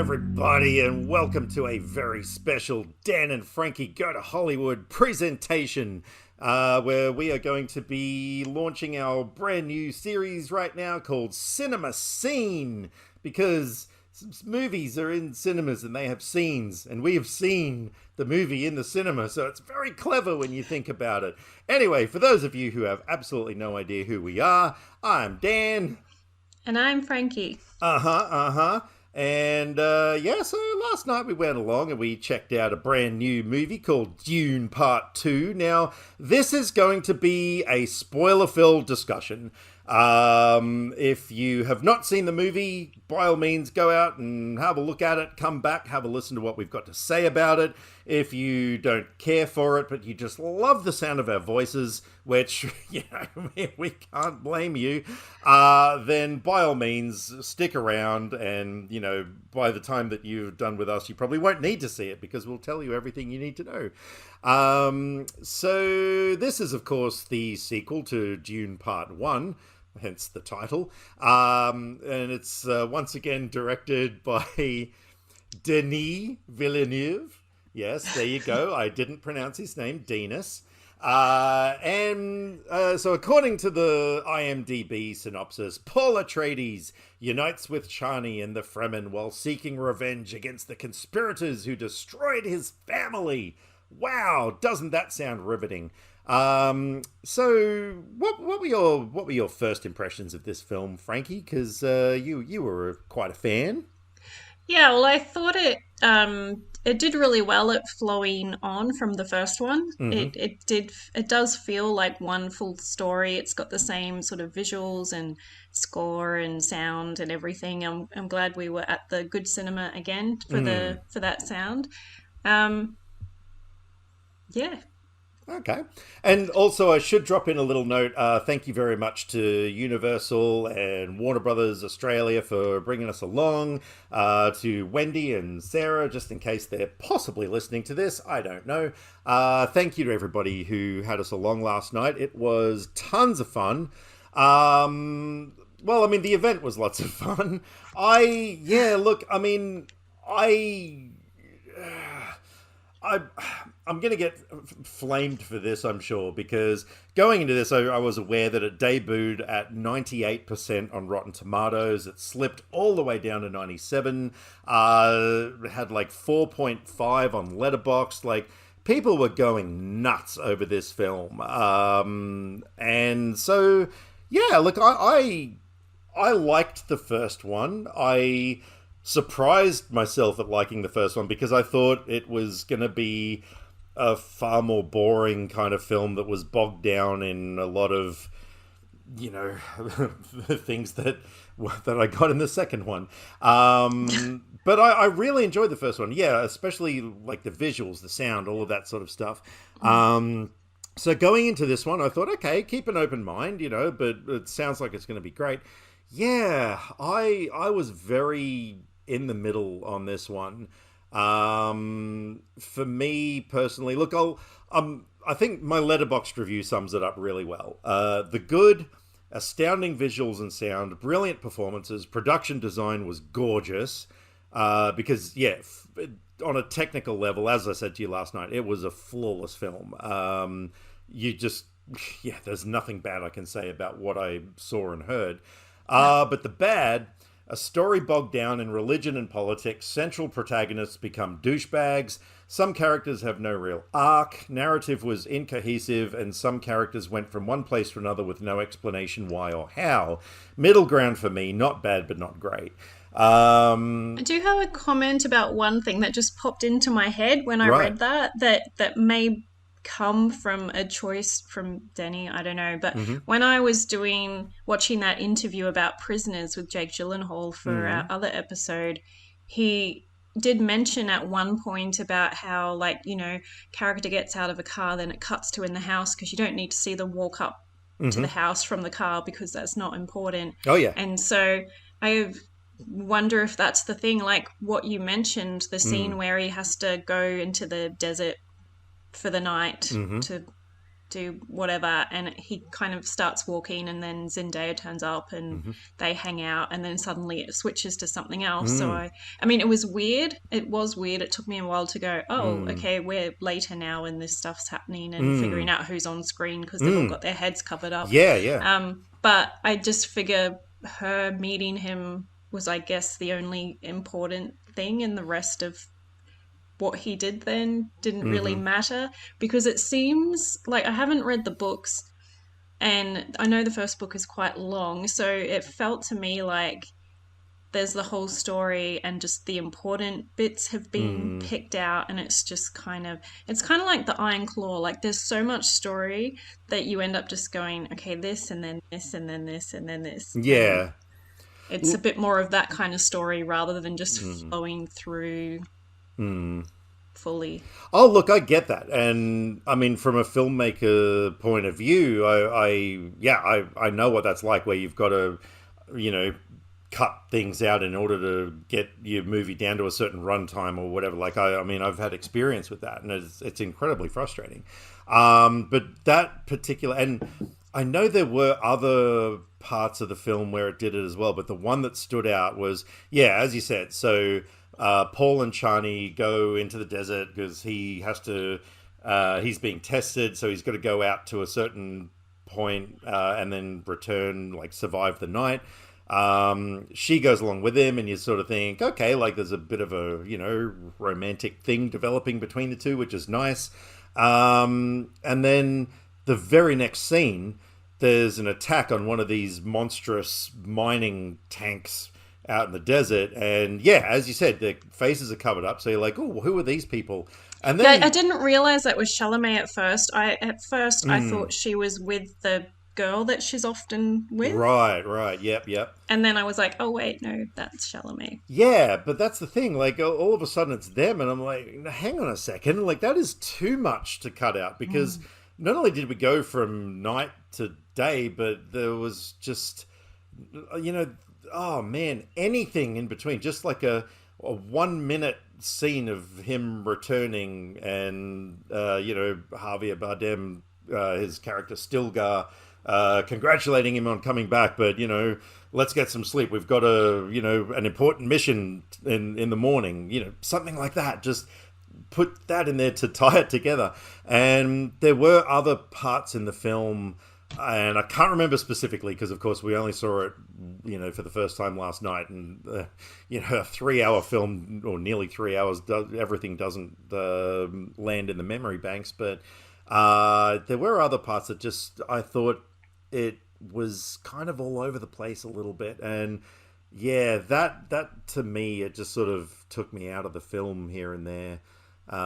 everybody, and welcome to a very special Dan and Frankie Go to Hollywood presentation, where we are going to be launching our brand new series right now called Cinema Scene, because movies are in cinemas and they have scenes, and we have seen the movie in the cinema, so it's very clever when you think about it. Anyway, for those of you who have absolutely no idea who we are, I'm Dan. And I'm Frankie. And so last night we went along and we checked out a brand new movie called Dune Part 2. Now, this is going to be a spoiler-filled discussion. If you have not seen the movie, by all means go out and have a look at it, come back, have a listen to what we've got to say about it. If you don't care for it, but you just love the sound of our voices, which, we can't blame you, then by all means stick around, and, by the time that you've done with us, you probably won't need to see it because we'll tell you everything you need to know. So this is, of course, the sequel to Dune Part 1, hence the title. And it's once again directed by Denis Villeneuve. Yes, there you go. I didn't pronounce his name, Denis. So according to the IMDb synopsis, Paul Atreides unites with Chani and the Fremen while seeking revenge against the conspirators who destroyed his family. Wow, doesn't that sound riveting? So what were your first impressions of this film, Frankie? Because you were quite a fan. Yeah, well, I thought it did really well at flowing on from the first one. Mm-hmm. It does feel like one full story. It's got the same sort of visuals and score and sound and everything. I'm glad we were at the good cinema again for that sound. Yeah. Okay. And also, I should drop in a little note. Thank you very much to Universal and Warner Brothers Australia for bringing us along. To Wendy and Sarah, just in case they're possibly listening to this. I don't know. Thank you to everybody who had us along last night. It was tons of fun. The event was lots of fun. I'm going to get flamed for this, I'm sure, because going into this, I was aware that it debuted at 98% on Rotten Tomatoes. It slipped all the way down to 97. It had like 4.5 on Letterboxd. Like, people were going nuts over this film. And so, yeah, look, I liked the first one. I surprised myself at liking the first one because I thought it was going to be a far more boring kind of film that was bogged down in a lot of, things that I got in the second one. But I really enjoyed the first one. Yeah, especially like the visuals, the sound, all of that sort of stuff. So going into this one, I thought, okay, keep an open mind, but it sounds like it's going to be great. Yeah, I was very in the middle on this one. For me personally, look, I think my Letterboxd review sums it up really well. The good, astounding visuals and sound, brilliant performances, production design was gorgeous. Because on a technical level, as I said to you last night, it was a flawless film. There's nothing bad I can say about what I saw and heard. But the bad, a story bogged down in religion and politics, central protagonists become douchebags, some characters have no real arc, narrative was incohesive, and some characters went from one place to another with no explanation why or how. Middle ground for me, not bad but not great. I do have a comment about one thing that just popped into my head when I read that may come from a choice from Denny, I don't know, but when I was watching that interview about prisoners with Jake Gyllenhaal for our other episode, he did mention at one point about how, character gets out of a car, then it cuts to in the house because you don't need to see them walk up to the house from the car because that's not important. Oh yeah. And so I wonder if that's the thing, like what you mentioned, the scene where he has to go into the desert for the night to do whatever, and he kind of starts walking, and then Zendaya turns up and they hang out, and then suddenly it switches to something else. So I mean, it was weird. It was weird. It took me a while to go, oh, okay, we're later now and this stuff's happening, and figuring out who's on screen because they've all got their heads covered up. Yeah. But I just figure her meeting him was, I guess, the only important thing, and the rest of what he did then didn't really matter, because it seems like, I haven't read the books, and I know the first book is quite long, so it felt to me like there's the whole story and just the important bits have been picked out, and it's kind of like the Iron Claw. Like, there's so much story that you end up just going, okay, this and then this and then this and then this. Yeah. And it's a bit more of that kind of story rather than just flowing through fully. Oh, look, I get that, and I mean, from a filmmaker point of view, I know what that's like, where you've got to, cut things out in order to get your movie down to a certain runtime or whatever. Like, I mean, I've had experience with that, and it's incredibly frustrating. But that particular, and I know there were other parts of the film where it did it as well, but the one that stood out was, as you said, so Paul and Chani go into the desert because he has to, he's being tested, so he's got to go out to a certain point and then return, like survive the night. She goes along with him, and you sort of think, okay, like there's a bit of a, romantic thing developing between the two, which is nice. And then the very next scene, there's an attack on one of these monstrous mining tanks out in the desert, and as you said, their faces are covered up, so you're like, oh, who are these people? And then I didn't realize that was Chalamet at first. I thought she was with the girl that she's often with. Right. Yep. And then I was like, oh wait, no, that's Chalamet. Yeah, but that's the thing. Like, all of a sudden it's them, and I'm like, hang on a second. Like, that is too much to cut out, because not only did we go from night to day, but there was just, oh man, anything in between. Just like a 1 minute scene of him returning, and Javier Bardem, his character Stilgar, congratulating him on coming back, but let's get some sleep, we've got an important mission in the morning, something like that. Just put that in there to tie it together. And there were other parts in the film, and I can't remember specifically because, of course, we only saw it, for the first time last night. And, a 3-hour film, or nearly 3 hours, everything doesn't land in the memory banks. But there were other parts that just, I thought it was kind of all over the place a little bit. And, that to me, it just sort of took me out of the film here and there. What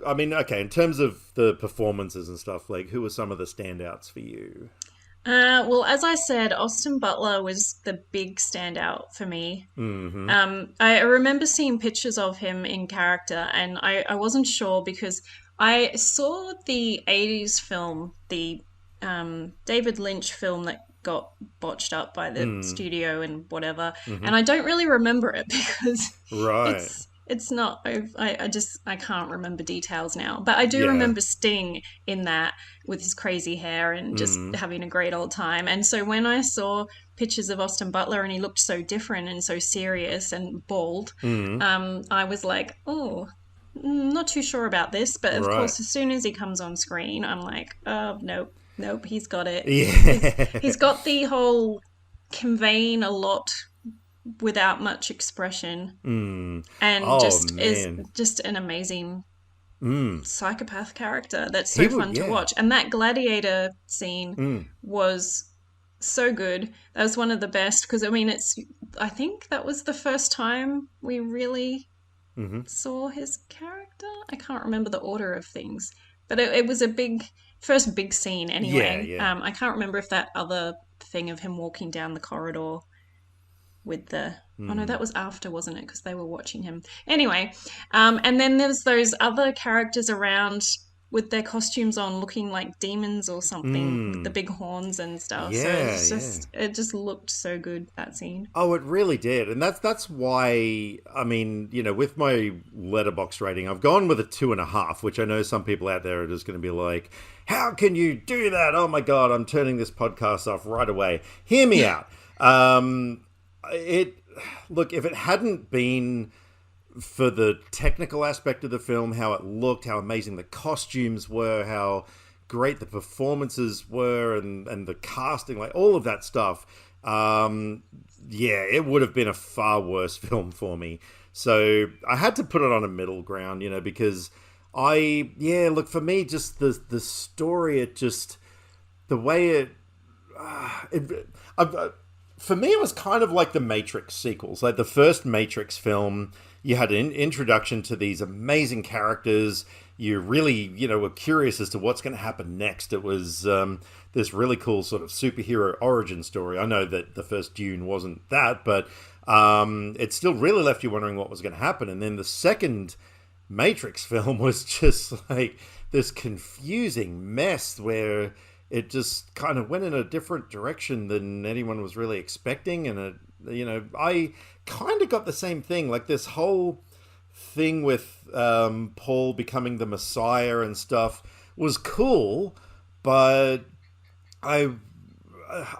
I mean, okay, in terms of the performances and stuff, like, who were some of the standouts for you? Well, as I said, Austin Butler was the big standout for me. I remember seeing pictures of him in character, and I wasn't sure because I saw the 80s film, the David Lynch film that got botched up by the studio and whatever, and I don't really remember it because it's not, I can't remember details now, but I do remember Sting in that with his crazy hair and just having a great old time. And so when I saw pictures of Austin Butler and he looked so different and so serious and bald, I was like, oh, not too sure about this. But of course, as soon as he comes on screen, I'm like, oh, nope, he's got it. He's got the whole conveying a lot without much expression, and is just an amazing psychopath character that's so fun to watch. And that gladiator scene was so good. That was one of the best, because I think that was the first time we really saw his character. I can't remember the order of things, but it was a first big scene anyway. I can't remember if that other thing of him walking down the corridor with the oh no, that was after, wasn't it, because they were watching him anyway. And then there's those other characters around with their costumes on, looking like demons or something, with the big horns and stuff. So Yeah, it's yeah. just it just looked so good, that scene. Oh, it really did, and that's why. I mean, with my letterbox rating, I've gone with a 2.5, which I know some people out there are just going to be like, "How can you do that? Oh my god, I'm turning this podcast off right away." Hear me out. It Look, if it hadn't been for the technical aspect of the film, how it looked, how amazing the costumes were, how great the performances were, and the casting, like all of that stuff. Yeah, it would have been a far worse film for me. So I had to put it on a middle ground, because look, for me, just the story, it just, the way for me, it was kind of like the Matrix sequels. Like the first Matrix film, you had an introduction to these amazing characters. You really, were curious as to what's going to happen next. It was this really cool sort of superhero origin story. I know that the first Dune wasn't that, but it still really left you wondering what was going to happen. And then the second Matrix film was just like this confusing mess where it just kind of went in a different direction than anyone was really expecting. And I kind of got the same thing, like this whole thing with Paul becoming the Messiah and stuff was cool, but I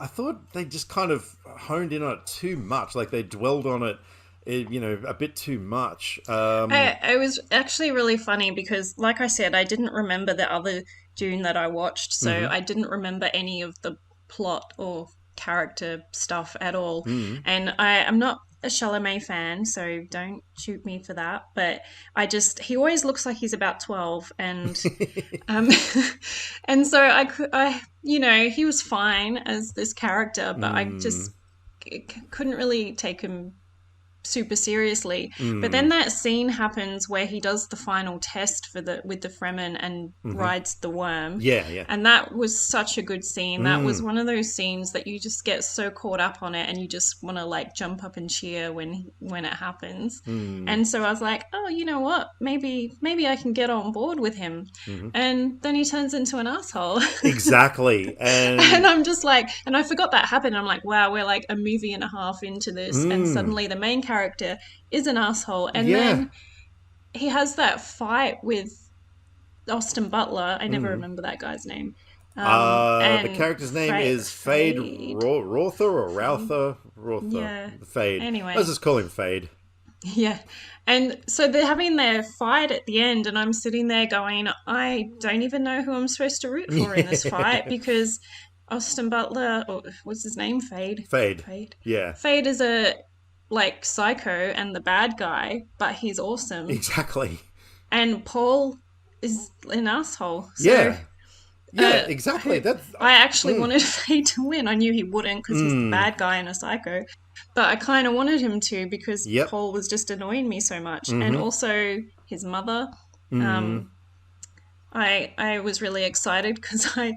thought they just kind of honed in on it too much. Like they dwelled on it, a bit too much. It was actually really funny because, like I said, I didn't remember the other Dune that I watched, so I didn't remember any of the plot or character stuff at all. And I'm not a Chalamet fan, so don't shoot me for that. But he always looks like he's about 12, and and so he was fine as this character, but I just couldn't really take him super seriously. But then that scene happens where he does the final test with the Fremen and rides the worm. Yeah. And that was such a good scene. That was one of those scenes that you just get so caught up on it and you just want to like jump up and cheer when it happens. And so I was like, oh, you know what? Maybe I can get on board with him. And then he turns into an asshole. Exactly. And I'm just like, and I forgot that happened. I'm like, wow, we're like a movie and a half into this, and suddenly the main character is an asshole. And then he has that fight with Austin Butler. I never remember that guy's name. The character's name is Fade Rother or Routher? Rother. Yeah. Fade. Anyway. Let's just call him Fade. Yeah. And so they're having their fight at the end, and I'm sitting there going, I don't even know who I'm supposed to root for in this fight, because Austin Butler, or what's his name? Fade. Yeah. Fade is a like psycho and the bad guy, but he's awesome. Exactly. And Paul is an asshole. So, yeah, exactly. I actually wanted Fade to win. I knew he wouldn't because he's the bad guy and a psycho, but I kind of wanted him to because Paul was just annoying me so much. And also his mother. I was really excited because I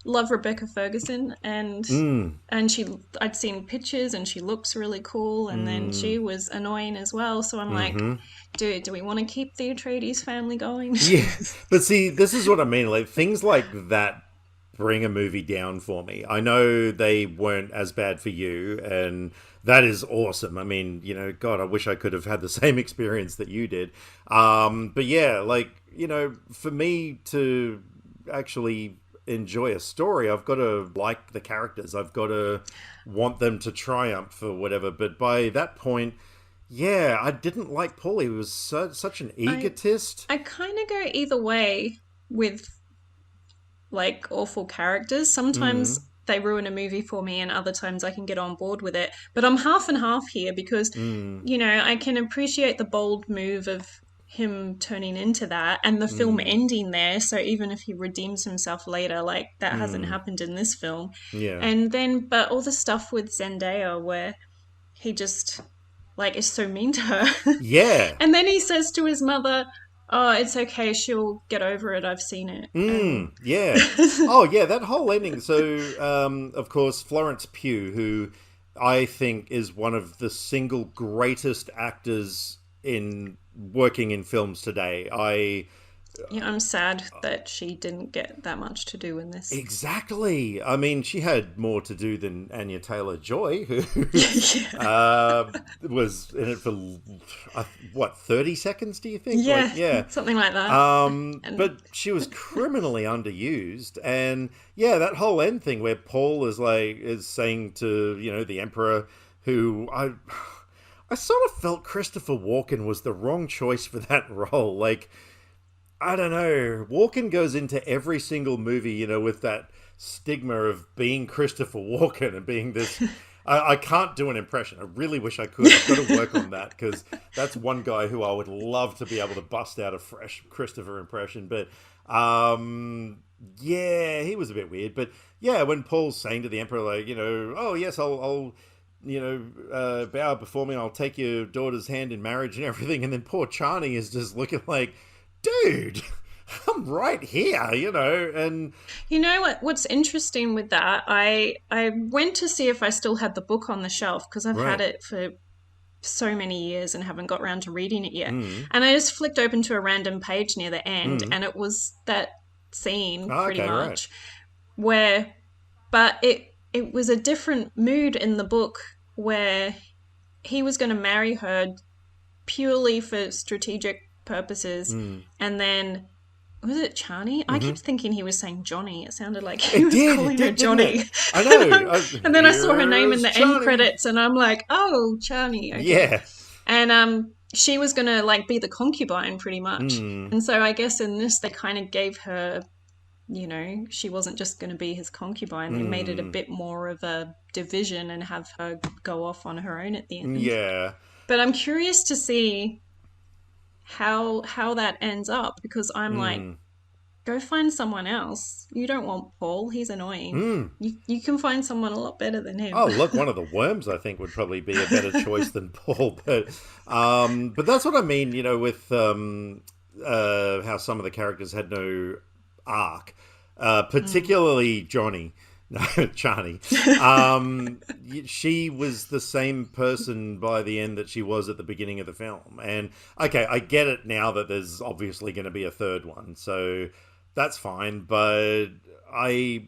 love Rebecca Ferguson, and I'd seen pictures and she looks really cool, and then she was annoying as well. So I'm like, dude, do we want to keep the Atreides family going? Yeah, but see, this is what I mean. Like things like that bring a movie down for me. I know they weren't as bad for you, and that is awesome. I mean, God, I wish I could have had the same experience that you did. But yeah, like, for me to actually enjoy a story, I've got to like the characters. I've got to want them to triumph or whatever. But by that point, I didn't like Paul. He was such an egotist. I kind of go either way with like awful characters. Sometimes they ruin a movie for me, and other times I can get on board with it. But I'm half and half here because, I can appreciate the bold move of him turning into that and the film ending there. So even if he redeems himself later, like that hasn't happened in this film. Yeah. And then, but all the stuff with Zendaya where he just like is so mean to her. Yeah. And then he says to his mother, oh, it's okay, she'll get over it, I've seen it. Yeah. Oh, yeah, that whole ending. So, of course, Florence Pugh, who I think is one of the single greatest actors in working in films today. Yeah, I'm sad that she didn't get that much to do in this. Exactly. I mean, she had more to do than Anya Taylor-Joy, who Yeah. was in it for what, 30 seconds? Do you think? Like, Yeah, yeah. something like that. And But she was criminally underused, and yeah, that whole end thing where Paul is saying to the Emperor, who I sort of felt Christopher Walken was the wrong choice for that role. Like, I don't know. Walken goes into every single movie, with that stigma of being Christopher Walken and being this. I can't do an impression. I really wish I could. I've got to work on that because that's one guy who I would love to be able to bust out a fresh Christopher impression. But yeah, he was a bit weird. But yeah, when Paul's saying to the Emperor, like, oh yes, I'll bow before me. I'll take your daughter's hand in marriage and everything. And then poor Chani is just looking like, dude, I'm right here, and you know what's interesting with that? I went to see if I still had the book on the shelf because I've had right. it for so many years and haven't got around to reading it yet. Mm, And I just flicked open to a random page near the end, mm. and it was that scene Oh, pretty okay, right. much where, but it was a different mood in the book where he was going to marry her purely for strategic purposes, Mm. and then was it Chani? I Mm-hmm. kept thinking he was saying Johnny. It sounded like he It was did, it calling her did, didn't Johnny. it? I know. And then I saw her name in Here's the end Johnny. credits, and I'm like, oh, Chani, okay. Yeah. And she was gonna like be the concubine pretty much. Mm, And so I guess in this they kind of gave her, she wasn't just going to be his concubine. They made it a mm, bit more of a division and have her go off on her own at the end. yeah. But I'm curious to see how that ends up because I'm like, Mm, go find someone else. You don't want Paul. He's annoying. mm. You can find someone a lot better than him. Oh, look, one of the worms I think would probably be a better choice than Paul, but that's what I mean, with how some of the characters had no arc, particularly Johnny. No, Chani. She was the same person by the end that she was at the beginning of the film. And okay, I get it now that there's obviously going to be a third one, so that's fine. But I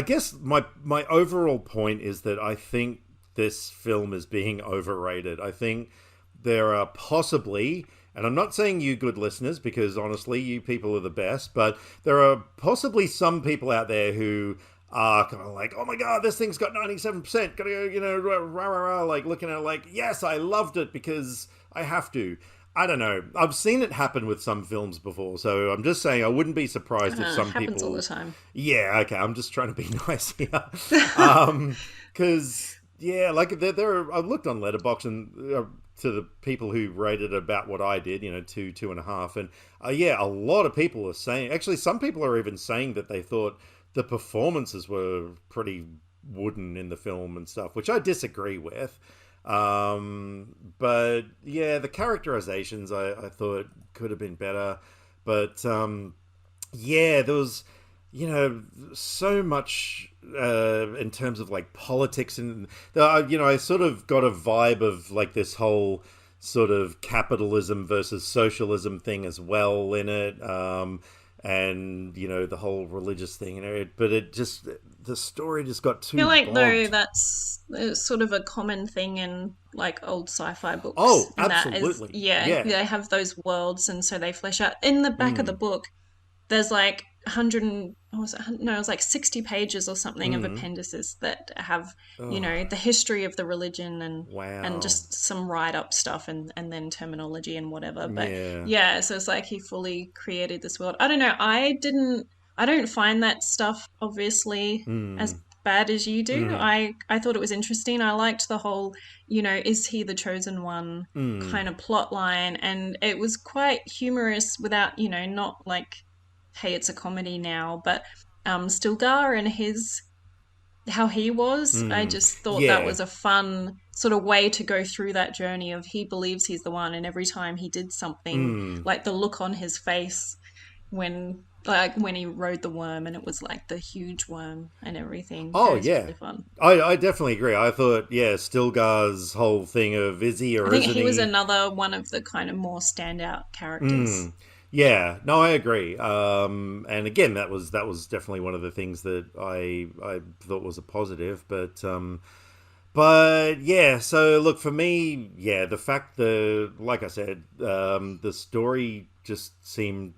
guess my overall point is that I think this film is being overrated. I think there are possibly, and I'm not saying you good listeners because honestly you people are the best, but there are possibly some people out there who are kind of like, oh my god, this thing's got 97%, gotta go, rah, rah, rah, like looking at it like, yes, I loved it because I have to. I don't know. I've seen it happen with some films before, so I'm just saying I wouldn't be surprised if some Happens all the people. time. Yeah, okay. I'm just trying to be nice here, because yeah, like there are. I've looked on Letterboxd and to the people who rated about what I did, 2.5, and yeah, a lot of people are saying. Actually, some people are even saying that they thought the performances were pretty wooden in the film and stuff, which I disagree with. But yeah, the characterizations I thought could have been better. But yeah, there was, so much in terms of like politics and, I sort of got a vibe of like this whole sort of capitalism versus socialism thing as well in it. And the whole religious thing, but it just the story just got I feel too like though bogged. that's sort of a common thing in like old sci-fi Oh, books, and that is absolutely, yeah, yeah. they have those worlds, and so they flesh out. In the back of the Mm, book, there's like 100 and what was it? No, it was like 60 pages or something of mm. appendices that have Oh, the history of the religion and wow. just some write-up stuff and then terminology and whatever. But Yeah. yeah, so it's like he fully created this world. I don't know. I don't find that stuff obviously as Mm, bad as you do. mm, I thought it was interesting. I liked the whole, is he the chosen one mm, kind of plot line, and it was quite humorous without, not like, hey, it's a comedy now, but Stilgar and his how he was, I mm. just thought that Yeah. was a fun sort of way to go through that journey of he believes he's the one, and every time he did something, Mm. like the look on his face when he rode the worm and it was like the huge worm and everything. It Oh, was yeah. really fun. I definitely agree. I thought, yeah, Stilgar's whole thing of is he I or think isn't he was he? another one of the kind of more standout characters. Mm. Yeah, no, I agree. And again, that was definitely one of the things that I thought was a positive. But yeah, so look for me, yeah, the fact that, like I said, the story just seemed,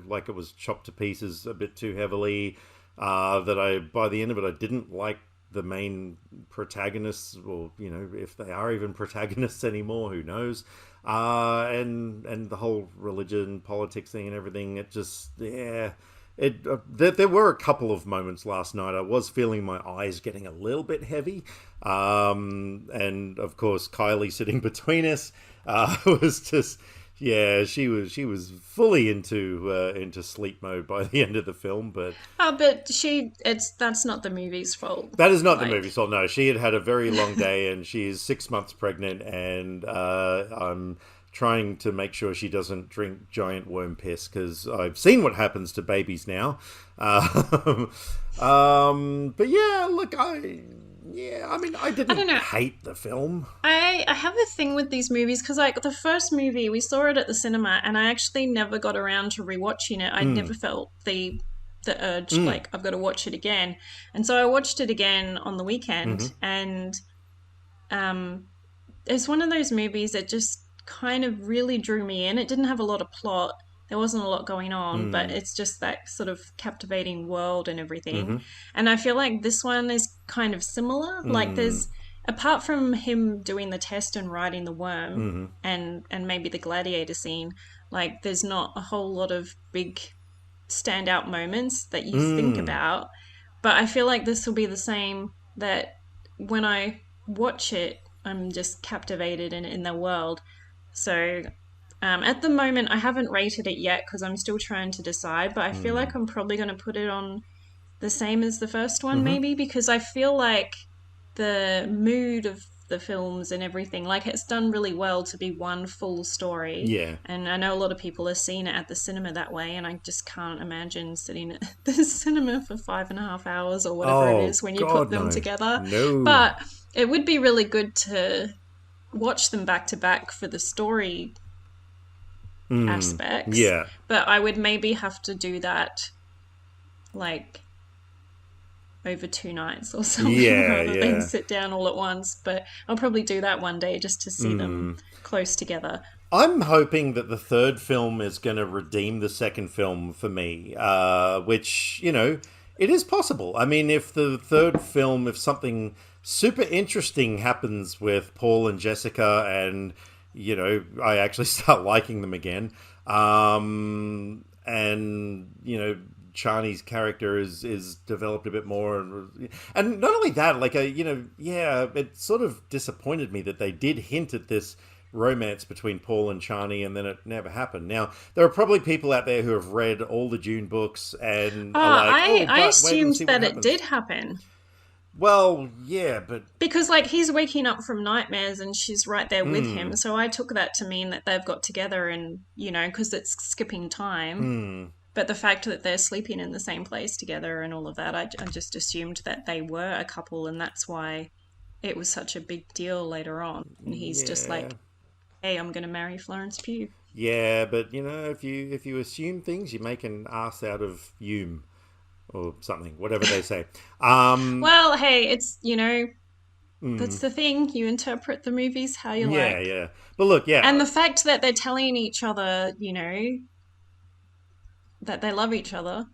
like it was chopped to pieces a bit too heavily. That I, by the end of it, I didn't like the main protagonists, or if they are even protagonists anymore, who knows? And the whole religion, politics thing, and everything. It just, yeah. There were a couple of moments last night. I was feeling my eyes getting a little bit heavy, and of course Kylie sitting between us was just, yeah, she was fully into sleep mode by the end of the film. But but that's not the movie's fault. that is not the Like, movie. So no, she had had a very long day, and she is 6 months pregnant, and I'm trying to make sure she doesn't drink giant worm piss, because I've seen what happens to babies now. But yeah, look, I mean, I I don't didn't know. hate the film. I have a thing with these movies because, like, the first movie we saw it at the cinema, and I actually never got around to rewatching it. I Mm, never felt the urge, mm, like, I've got to watch it again, and so I watched it again on the weekend, mm-hmm, and um, it's one of those movies that just kind of really drew me in. It didn't have a lot of plot. There wasn't a lot going on, but mm, it's just that sort of captivating world and everything. mm-hmm, And I feel like this one is kind of similar. Like mm, there's apart from him doing the test and riding the worm mm-hmm, and maybe the gladiator scene, like there's not a whole lot of big standout moments that you think mm, about. But I feel like this will be the same, that when I watch it, I'm just captivated in the world. So at the moment, I haven't rated it yet because I'm still trying to decide, but I feel mm, like I'm probably going to put it on the same as the first one, mm-hmm. maybe, because I feel like the mood of the films and everything, like it's done really well to be one full story. Yeah. And I know a lot of people are seeing it at the cinema that way, and I just can't imagine sitting at the cinema for 5.5 hours or whatever it Oh is when you put God, them no, together. no. But it would be really good to watch them back to back for the story Mm, aspects, yeah, but I would maybe have to do that like over 2 nights or something yeah, rather than yeah. sit down all at once. But I'll probably do that one day just to see them Mm. close together. I'm hoping that the third film is going to redeem the second film for me, which, it is possible. I mean, if the third film, if something super interesting happens with Paul and Jessica, and, I actually start liking them again, and, Chani's character is developed a bit more, and not only that, like, yeah, it sort of disappointed me that they did hint at this romance between Paul and Chani, and then it never happened. Now, there are probably people out there who have read all the Dune books and are like, oh, I but wait and assumed see what that it happens. did happen Well, yeah, but because, like, he's waking up from nightmares and she's right there with him. hmm, So I took that to mean that they've got together, and because it's skipping time. hmm, But the fact that they're sleeping in the same place together and all of that, I just assumed that they were a couple, and that's why it was such a big deal later on. And he's just yeah, like, "Hey, I'm going to marry Florence Pugh." yeah, but if you assume things, you make an ass out of Hume or something, whatever they say. Um, Well, hey, it's hmm, that's the thing. You interpret the movies how you yeah, like, yeah, but look, and yeah. the fact that they're telling each other, that they love each other.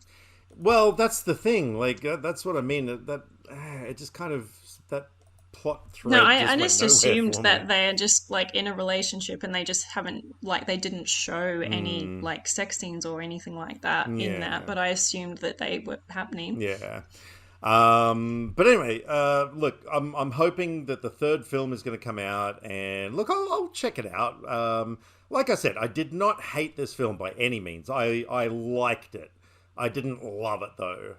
Well, that's the thing. Like, that's what I mean. It just kind of, that plot No, thread I just went just nowhere assumed for me. that they're just like in a relationship and they just haven't, like, they didn't show any Mm, like sex scenes or anything like that in that, yeah, but I assumed that they were happening. yeah. But anyway, look, I'm hoping that the third film is going to come out, and look, I'll check it out. Like I said, I did not hate this film by any means. I liked it. I didn't love it though.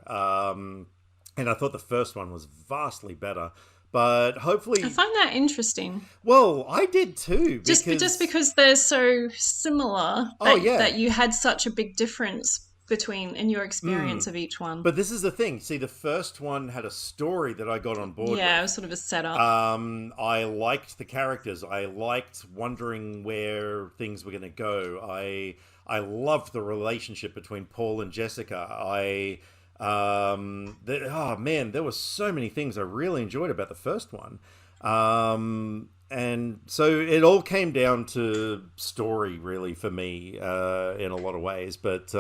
And I thought the first one was vastly better. But I hopefully, find that interesting. well, I did too, Just because because they're so similar oh that yeah, you had such a big difference between in your experience of each one? But this is the thing. See, the first one had a story that I got on board Yeah, it with. was sort of a setup. I liked the characters. I liked wondering where things were going to go. I loved the relationship between Paul and Jessica. Oh man, there were so many things I really enjoyed about the first one. And so it all came down to story, really, for me, in a lot of ways. But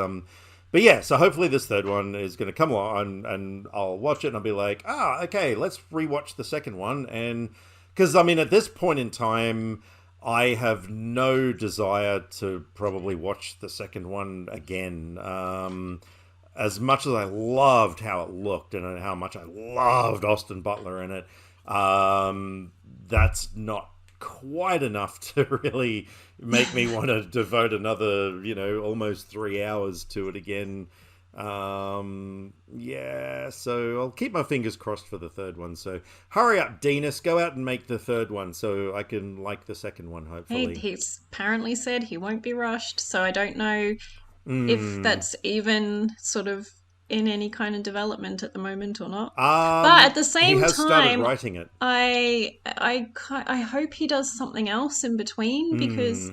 yeah, so hopefully this third one is going to come along, and I'll watch it and I'll be like, okay, let's rewatch the second one. And because I mean, at this point in time, I have no desire to probably watch the second one again. As much as I loved how it looked and how much I loved Austin Butler in it, that's not quite enough to really make me want to devote another, almost 3 hours to it again. Yeah, so I'll keep my fingers crossed for the third one. So hurry up, Dinas, go out and make the third one so I can like the second one, hopefully. He's apparently said he won't be rushed, so I don't know if that's even sort of in any kind of development at the moment or not. But at the same he has time, started writing it. I hope he does something else in between because,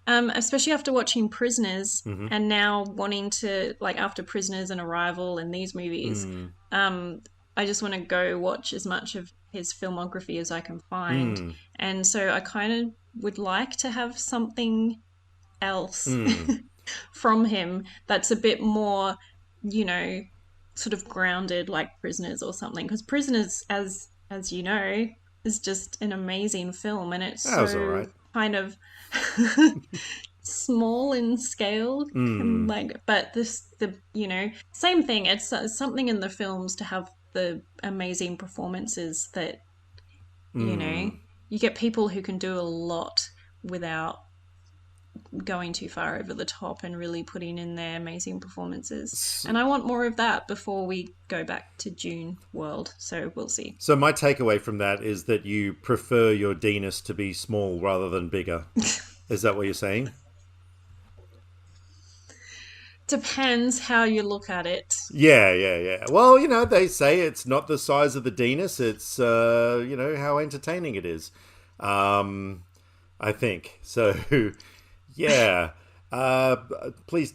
especially after watching Prisoners and now wanting to after Prisoners and Arrival and these movies, I just want to go watch as much of his filmography as I can find, and so I kind of would like to have something else. From him that's a bit more, sort of grounded, like Prisoners or something, because Prisoners, as you know, is just an amazing film, and it's so kind of small in scale, but same thing. It's something in the films to have the amazing performances that you get people who can do a lot without going too far over the top and really putting in their amazing performances. And I want more of that before we go back to Dune world. So we'll see. So my takeaway from that is that you prefer your Dinas to be small rather than bigger. Is that what you're saying? Depends how you look at it. Yeah. Well, they say it's not the size of the Dinas, it's how entertaining it is. I think. So yeah. Please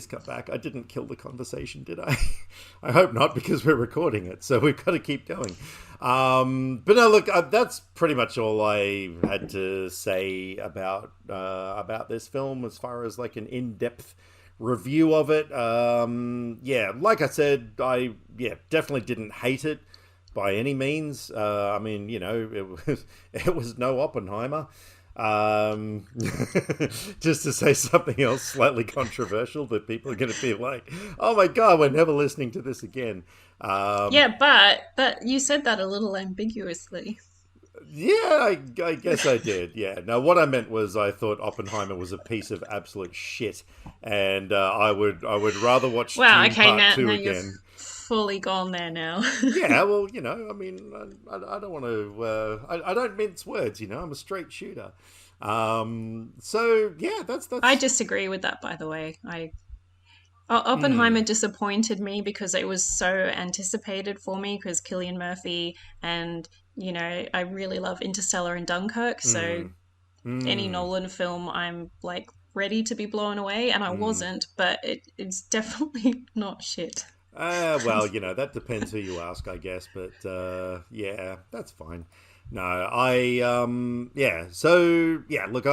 come back. I didn't kill the conversation, did I? I hope not, because we're recording it, so we've got to keep going. But no, look, that's pretty much all I had to say about this film as far as like an in-depth review of it. Yeah, like I said, I definitely didn't hate it by any means. I mean, it was no Oppenheimer. Just to say something else slightly controversial that people are going to be like, oh my god, we're never listening to this again. Yeah, but you said that a little ambiguously. Yeah, I guess I did. Yeah. No, what I meant was I thought Oppenheimer was a piece of absolute shit, and I would rather watch Dune Part 2 again. You're fully gone there now. Yeah, well, I mean, I don't want to. I don't mince words. I'm a straight shooter. So yeah, that's. I disagree with that, by the way. Oppenheimer disappointed me because it was so anticipated for me because Cillian Murphy and I really love Interstellar and Dunkirk, so any Nolan film I'm like ready to be blown away, and I wasn't, but it's definitely not shit. Well, that depends who you ask, I guess, but yeah, that's fine. No, so yeah, look,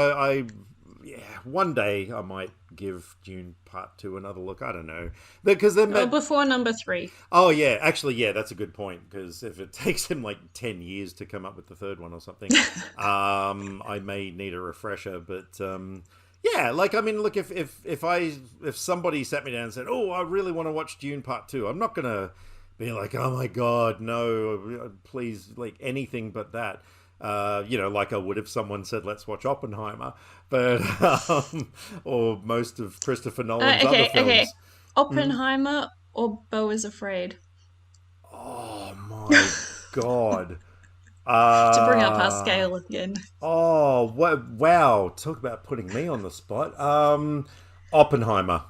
one day I might give Dune Part 2 another look. I don't know. Because before number 3. Oh, yeah. Actually, yeah, that's a good point. Because if it takes him like 10 years to come up with the third one or something, I may need a refresher. But yeah, like, I mean, look, if somebody sat me down and said, oh, I really want to watch Dune Part 2, I'm not going to be like, oh my God, no, please, like anything but that. Like I would if someone said, let's watch Oppenheimer, but or most of Christopher Nolan's other films. Okay. Oppenheimer or Beau is Afraid? Oh my God. To bring up our scale again. Oh, wow. Talk about putting me on the spot. Oppenheimer.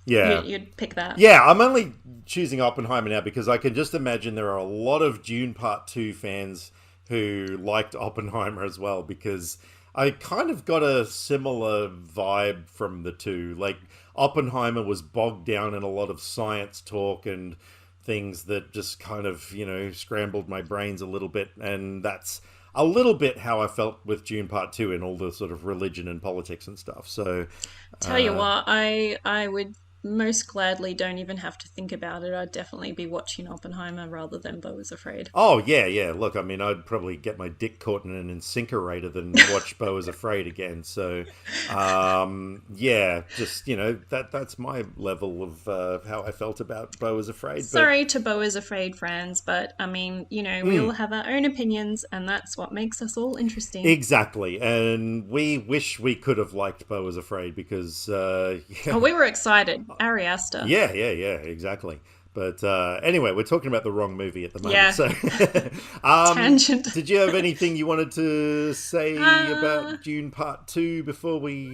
Yeah. You'd pick that. Yeah, I'm only choosing Oppenheimer now because I can just imagine there are a lot of Dune Part 2 fans who liked Oppenheimer as well, because I kind of got a similar vibe from the two. Like, Oppenheimer was bogged down in a lot of science talk and things that just kind of, scrambled my brains a little bit. And that's a little bit how I felt with Dune Part 2 and all the sort of religion and politics and stuff. So, Tell you what, I would most gladly don't even have to think about it. I'd definitely be watching Oppenheimer rather than Beau is Afraid. oh, yeah, yeah. Look, I mean, I'd probably get my dick caught in an incinerator than watch Beau is Afraid again. So, yeah, just, that's my level of how I felt about Beau is Afraid. Sorry to Beau is Afraid fans, but I mean, we all have our own opinions, and that's what makes us all interesting. Exactly. And we wish we could have liked Beau is Afraid because, Oh, we were excited. Ari Aster. Yeah, exactly. But anyway, we're talking about the wrong movie at the moment. Yeah. So, Tangent. Did you have anything you wanted to say about Dune Part 2 before we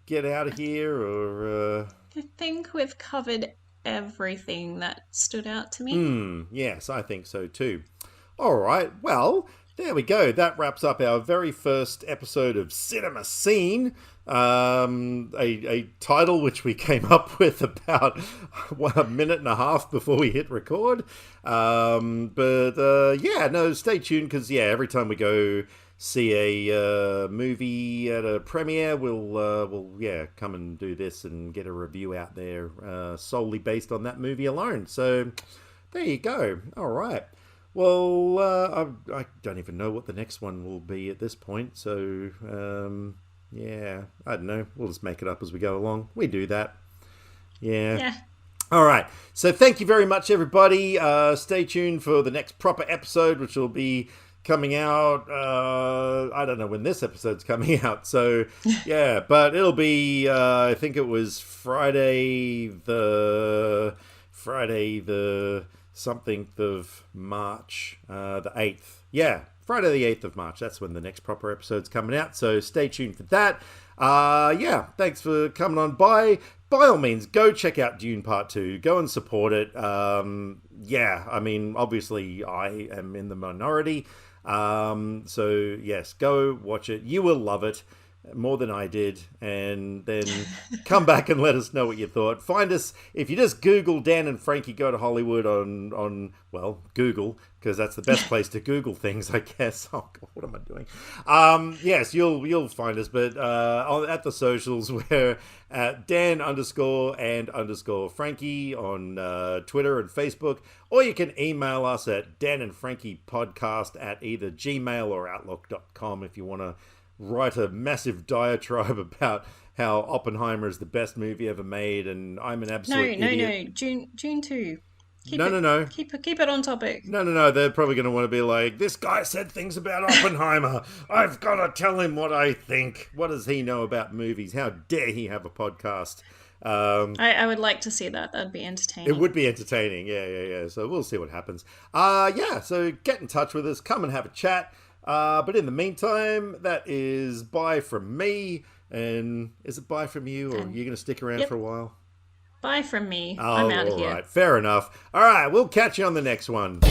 get out of here? Or I think we've covered everything that stood out to me. Yes, I think so too. All right. Well, there we go. That wraps up our very first episode of Cinema Scene. A title which we came up with about a minute and a half before we hit record. Stay tuned because every time we go see a movie at a premiere, we'll come and do this and get a review out there solely based on that movie alone. So there you go. All right. Well, I don't even know what the next one will be at this point. So, I don't know. We'll just make it up as we go along. We do that. Yeah. All right. So thank you very much, everybody. Stay tuned for the next proper episode, which will be coming out. I don't know when this episode's coming out. So, but it'll be, I think it was Friday the something of March, the 8th. Yeah, Friday the 8th of March. That's when the next proper episode's coming out. So stay tuned for that. Thanks for coming on by. By all means, go check out Dune Part 2. Go and support it. I mean, obviously I am in the minority. So yes, go watch it. You will love it more than I did, and then come back and let us know what you thought. Find us if you just Google Dan and Frankie Go to Hollywood on Google, because that's the best place to Google things, I guess. Oh God, what am I doing? Yes, you'll find us, but at the socials we're at Dan_and_Frankie on Twitter and Facebook, or you can email us at danandfrankiepodcast at either Gmail or Outlook.com if you want to write a massive diatribe about how Oppenheimer is the best movie ever made, and I'm an absolute idiot. No. June 2. No. Keep it on topic. No. They're probably going to want to be like, this guy said things about Oppenheimer. I've got to tell him what I think. What does he know about movies? How dare he have a podcast? I would like to see that. That'd be entertaining. It would be entertaining. Yeah. So we'll see what happens. So get in touch with us. Come and have a chat. But in the meantime, that is bye from me. And is it bye from you, or are you going to stick around for a while? Bye from me. I'm out of here. All right, fair enough. All right, we'll catch you on the next one.